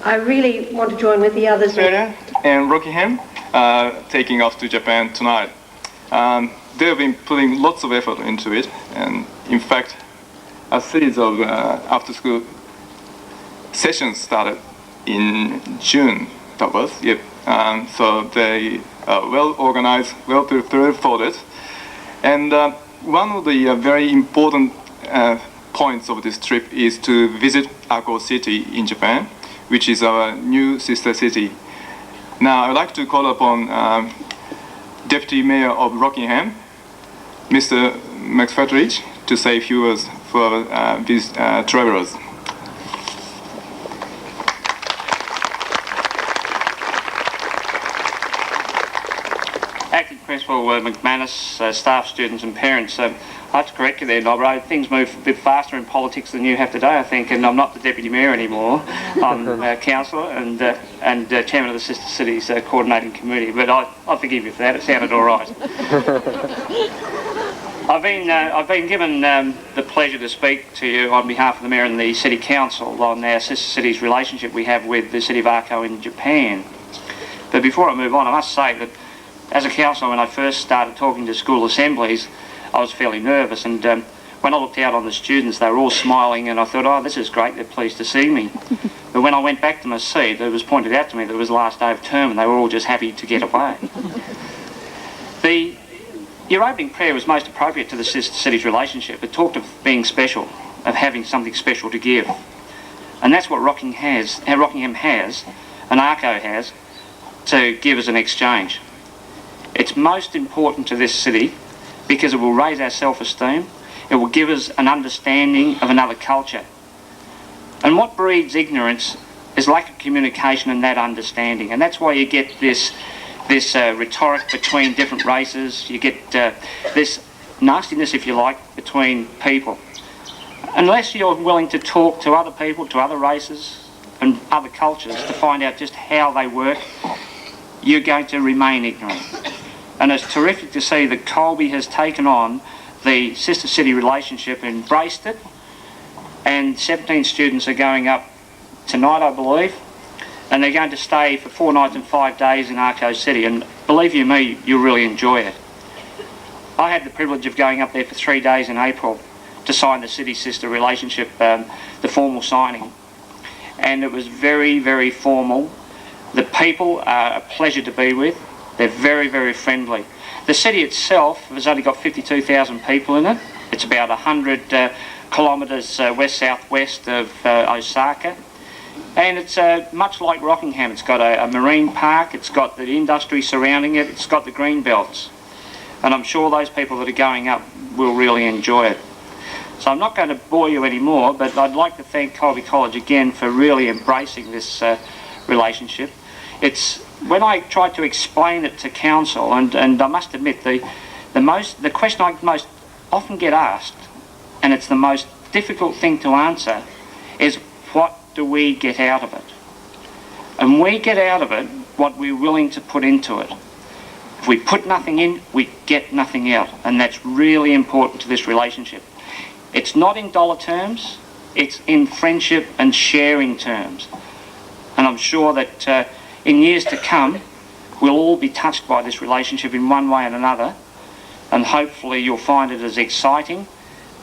I really want to join with the others. Australia and Rockingham taking us to Japan tonight. They've been putting lots of effort into it, and in fact, a series of after-school sessions started in June. That was, yep. So they are well organized, well prepared for this. And one of the very important points of this trip is to visit Ako City in Japan, which is our new sister city. Now, I'd like to call upon Deputy Mayor of Rockingham, Mr. McFatridge, to say a few words for these travelers. Acting Principal McManus, staff, students and parents, I have to correct you there, Nobro. Things move a bit faster in politics than you have today, I think, and I'm not the Deputy Mayor anymore. I'm Councillor and Chairman of the Sister Cities Coordinating Committee, but I forgive you for that, it sounded all right. I've been given the pleasure to speak to you on behalf of the Mayor and the City Council on our Sister Cities relationship we have with the City of Ako in Japan. But before I move on, I must say that as a councillor, when I first started talking to school assemblies, I was fairly nervous, and when I looked out on the students, they were all smiling, and I thought, oh, this is great, they're pleased to see me. But when I went back to my seat, it was pointed out to me that it was the last day of term, and they were all just happy to get away. Your opening prayer was most appropriate to the Sister Cities relationship. It talked of being special, of having something special to give. And that's what Rockingham has, and Ako has, to give as an exchange. It's most important to this city because it will raise our self-esteem, it will give us an understanding of another culture. And what breeds ignorance is lack of communication and that understanding, and that's why you get this rhetoric between different races, you get this nastiness, if you like, between people. Unless you're willing to talk to other people, to other races and other cultures to find out just how they work, you're going to remain ignorant. And it's terrific to see that Colby has taken on the Sister City relationship, embraced it, and 17 students are going up tonight, I believe, and they're going to stay for 4 nights and 5 days in Ako City, and believe you me, you'll really enjoy it. I had the privilege of going up there for 3 days in April to sign the City-Sister relationship, the formal signing, and it was very, very formal. The people are a pleasure to be with. They're very, very friendly. The city itself has only got 52,000 people in it. It's about 100 kilometres west-southwest of Osaka. And it's much like Rockingham. It's got a marine park, it's got the industry surrounding it, it's got the green belts. And I'm sure those people that are going up will really enjoy it. So I'm not going to bore you anymore, but I'd like to thank Colby College again for really embracing this relationship. When I tried to explain it to council, and I must admit the question I most often get asked, and it's the most difficult thing to answer, is what do we get out of it? And we get out of it what we're willing to put into it. If we put nothing in, we get nothing out, and that's really important to this relationship. It's not in dollar terms, it's in friendship and sharing terms. And I'm sure that in years to come, we'll all be touched by this relationship in one way and another, and hopefully you'll find it as exciting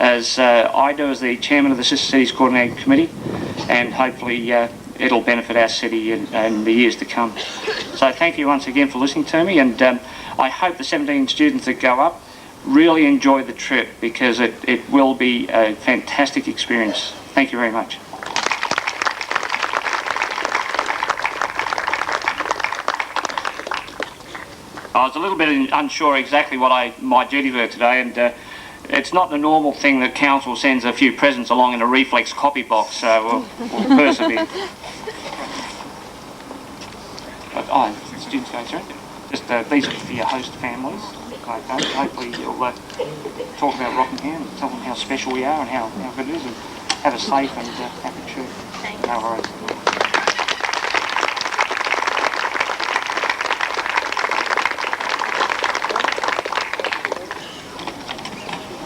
as I do as the Chairman of the Sister Cities Coordinating Committee, and hopefully it'll benefit our city in the years to come. So thank you once again for listening to me, and I hope the 17 students that go up really enjoy the trip, because it will be a fantastic experience. Thank you very much. I was a little bit unsure exactly what my duties were today, and it's not the normal thing that council sends a few presents along in a reflex copy box, so we'll persevere. But, students go through. Just these are for your host families. Okay, hopefully you'll talk about Rockingham and tell them how special we are and how good it is, and have a safe and happy trip. No worries.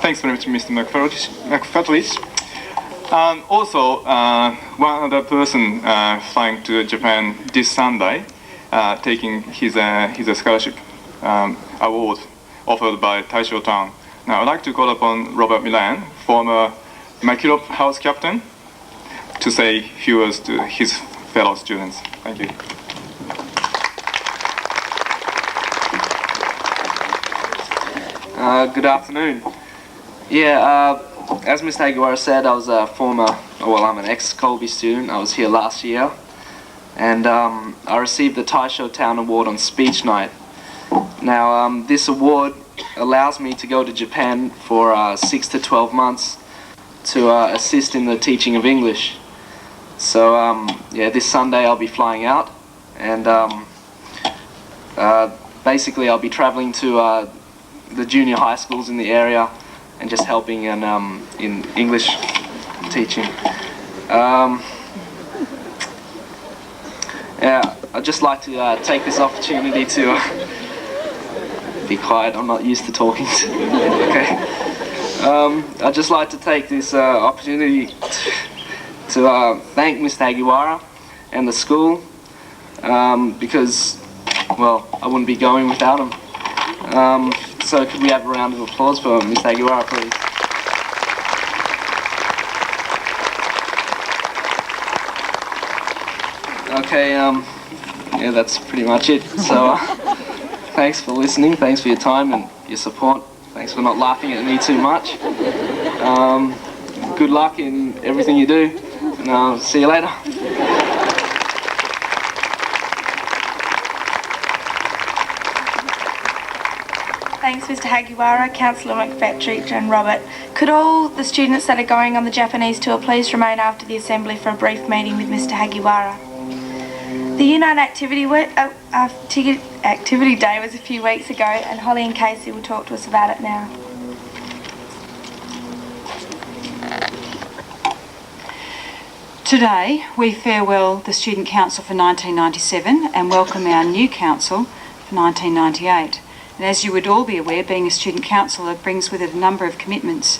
Thanks very much, Mr. McFatridge. Also, one other person flying to Japan this Sunday, taking his scholarship award offered by Taisho Town. Now, I'd like to call upon Robert Milan, former Makilop House captain, to say a few words to his fellow students. Thank you. Good afternoon. As Mr. Aguara said, I was I'm an ex-Colby student. I was here last year, and I received the Taisho Town Award on Speech Night. Now, this award allows me to go to Japan for 6 to 12 months to assist in the teaching of English. So, this Sunday I'll be flying out, and basically I'll be traveling to the junior high schools in the area and just helping in English teaching. I'd just like to take this opportunity to be quiet. I'm not used to talking. Okay. I'd just like to take this opportunity to thank Mr. Aguara and the school because, well, I wouldn't be going without him. So could we have a round of applause for Mr. Aguara, please? Okay, that's pretty much it. So thanks for listening, thanks for your time and your support. Thanks for not laughing at me too much. Good luck in everything you do, and I'll see you later. Thanks, Mr. Hagiwara, Councillor McFetrich and Robert. Could all the students that are going on the Japanese tour please remain after the Assembly for a brief meeting with Mr. Hagiwara? The Unite Activity Day was a few weeks ago, and Holly and Casey will talk to us about it now. Today we farewell the Student Council for 1997 and welcome our new council for 1998. And as you would all be aware, being a student councillor brings with it a number of commitments,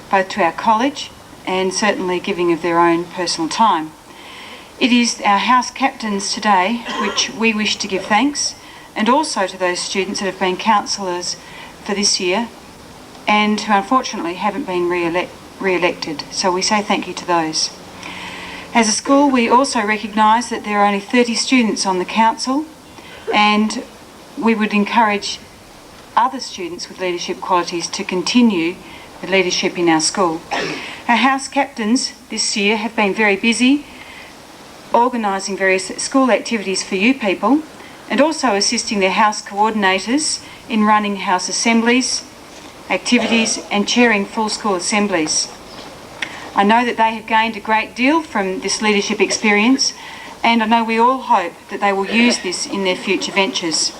both to our college and certainly giving of their own personal time. It is our house captains today which we wish to give thanks, and also to those students that have been councillors for this year and who unfortunately haven't been re-elected. So we say thank you to those. As a school, we also recognise that there are only 30 students on the council, and we would encourage other students with leadership qualities to continue with leadership in our school. Our house captains this year have been very busy organising various school activities for you people, and also assisting their house coordinators in running house assemblies, activities and chairing full school assemblies. I know that they have gained a great deal from this leadership experience, and I know we all hope that they will use this in their future ventures.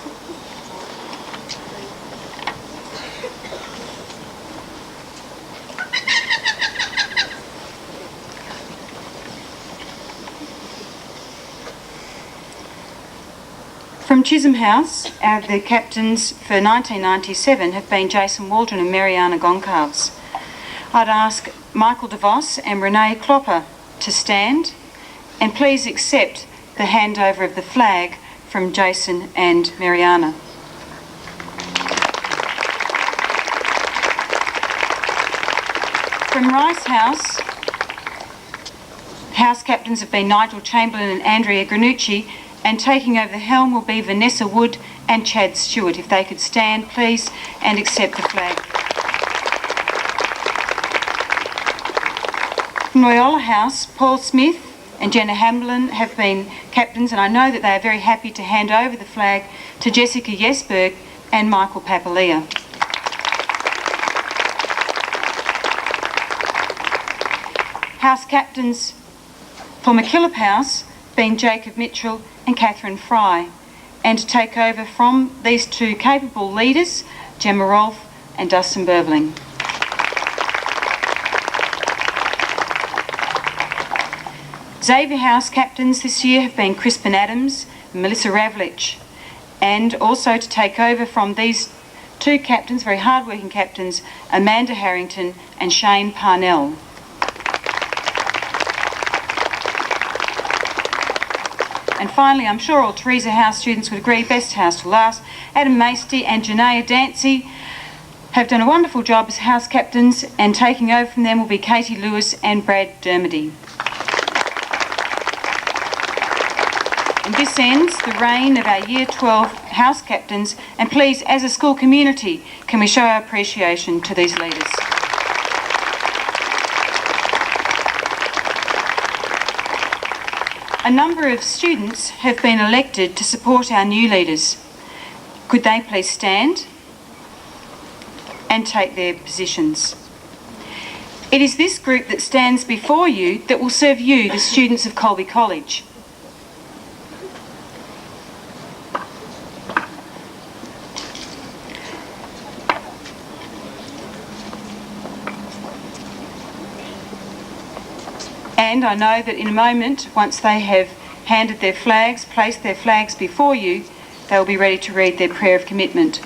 From Chisholm House, the captains for 1997 have been Jason Waldron and Mariana Goncalves. I'd ask Michael DeVos and Renee Klopper to stand and please accept the handover of the flag from Jason and Mariana. From Rice House, house captains have been Nigel Chamberlain and Andrea Granucci, and taking over the helm will be Vanessa Wood and Chad Stewart. If they could stand, please, and accept the flag. From Loyola House, Paul Smith and Jenna Hamlin have been captains, and I know that they are very happy to hand over the flag to Jessica Jesberg and Michael Papalia. House captains for MacKillop House being Jacob Mitchell and Catherine Fry, and to take over from these two capable leaders, Gemma Rolfe and Dustin Burbling. Xavier House captains this year have been Crispin Adams and Melissa Ravlich, and also to take over from these two captains, very hard-working captains, Amanda Harrington and Shane Parnell. And finally, I'm sure all Teresa House students would agree, best house to last. Adam Maisty and Janaea Dancy have done a wonderful job as house captains, and taking over from them will be Katie Lewis and Brad Dermody. And this ends the reign of our Year 12 house captains, and please, as a school community, can we show our appreciation to these leaders. A number of students have been elected to support our new leaders. Could they please stand and take their positions? It is this group that stands before you that will serve you, the students of Colby College. And I know that in a moment, once they have handed their flags, placed their flags before you, they will be ready to read their prayer of commitment.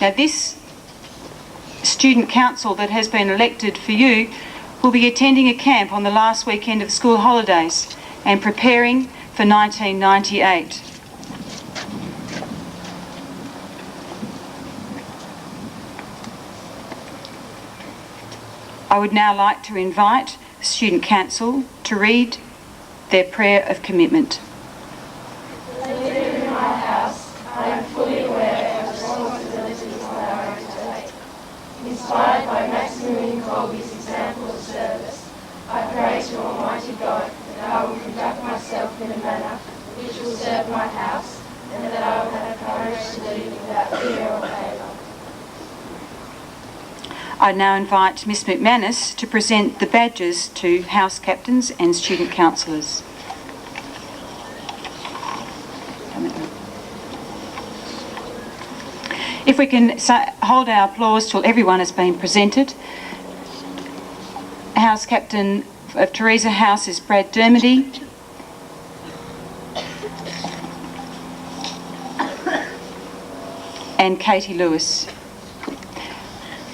Now, this student council that has been elected for you will be attending a camp on the last weekend of school holidays and preparing for 1998. I would now like to invite the Student Council to read their prayer of commitment. In my house, I am fully aware of the responsibilities that I undertake. Inspired by Maximilian Kolbe's example of service, I pray to Almighty God that I will conduct myself in a manner which will serve my house, and that I will have courage to lead without fear or favour. I now invite Miss McManus to present the badges to house captains and student councillors. If we can hold our applause till everyone has been presented. House Captain of Teresa House is Brad Dermody. And Katie Lewis.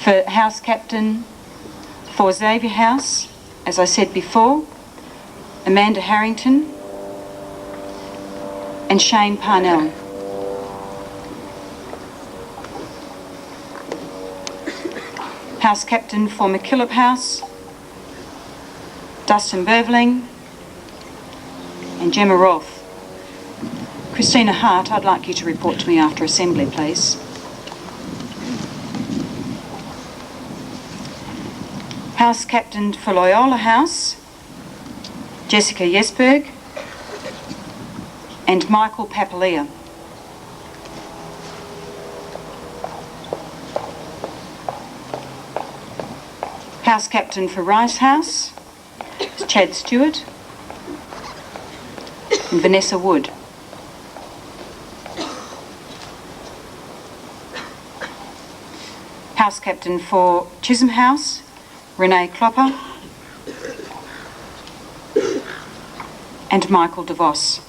For House Captain for Xavier House, as I said before, Amanda Harrington and Shane Parnell. House Captain for MacKillop House, Dustin Berveling and Gemma Rolfe. Christina Hart, I'd like you to report to me after Assembly, please. House Captain for Loyola House, Jessica Jesberg and Michael Papalia. House Captain for Rice House, Chad Stewart and Vanessa Wood. House Captain for Chisholm House, Renee Klopper and Michael DeVos.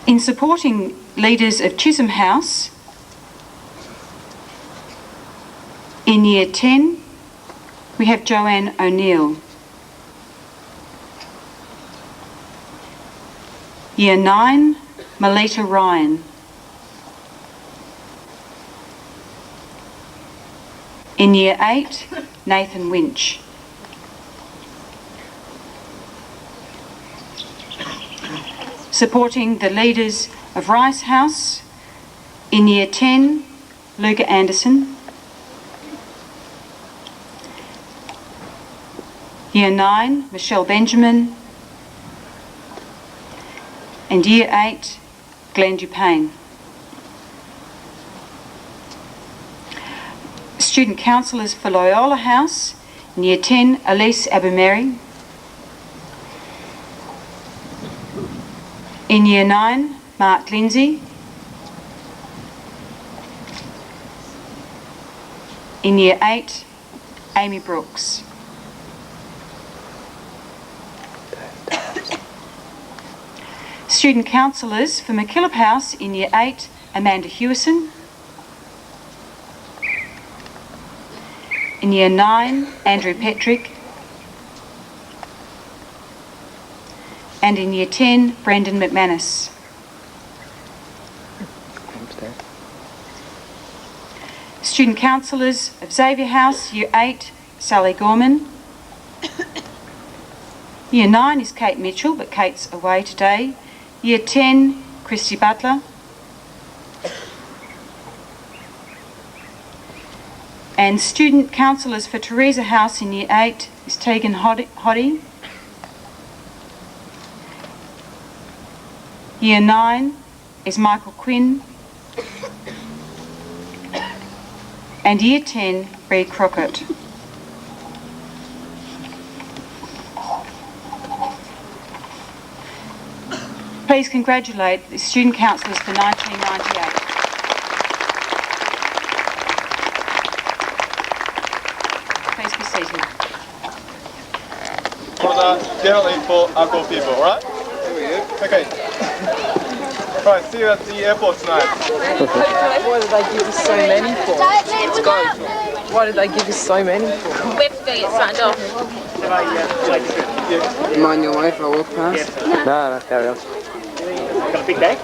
In supporting leaders of Chisholm House, in Year 10, we have Joanne O'Neill. Year 9, Melita Ryan. In Year 8, Nathan Winch. Supporting the leaders of Rice House, in Year 10, Luca Anderson. Year 9, Michelle Benjamin. And Year 8, Glenn Dupain. Student councillors for Loyola House, in Year 10, Elise Abumeri. In Year 9, Mark Lindsay. In Year 8, Amy Brooks. Student councillors for MacKillop House, in Year 8, Amanda Hewison. In Year 9, Andrew Petrick. And in Year 10, Brendan McManus. Student counsellors of Xavier House, Year 8, Sally Gorman. Year 9 is Kate Mitchell, but Kate's away today. Year 10, Christy Butler. And student counsellors for Teresa House in Year 8 is Tegan Hoddy. Year 9 is Michael Quinn. And Year 10, Bree Crockett. Please congratulate the student counsellors for 1998. Please be seated. For the generally for alcohol people, alright? Okay. Alright, see you at the airport tonight. Why did they give us so many for? Let's go. Why did they give us so many for? We're going to get signed off. Mind your way if I walk past? No, carry on. Got a big day?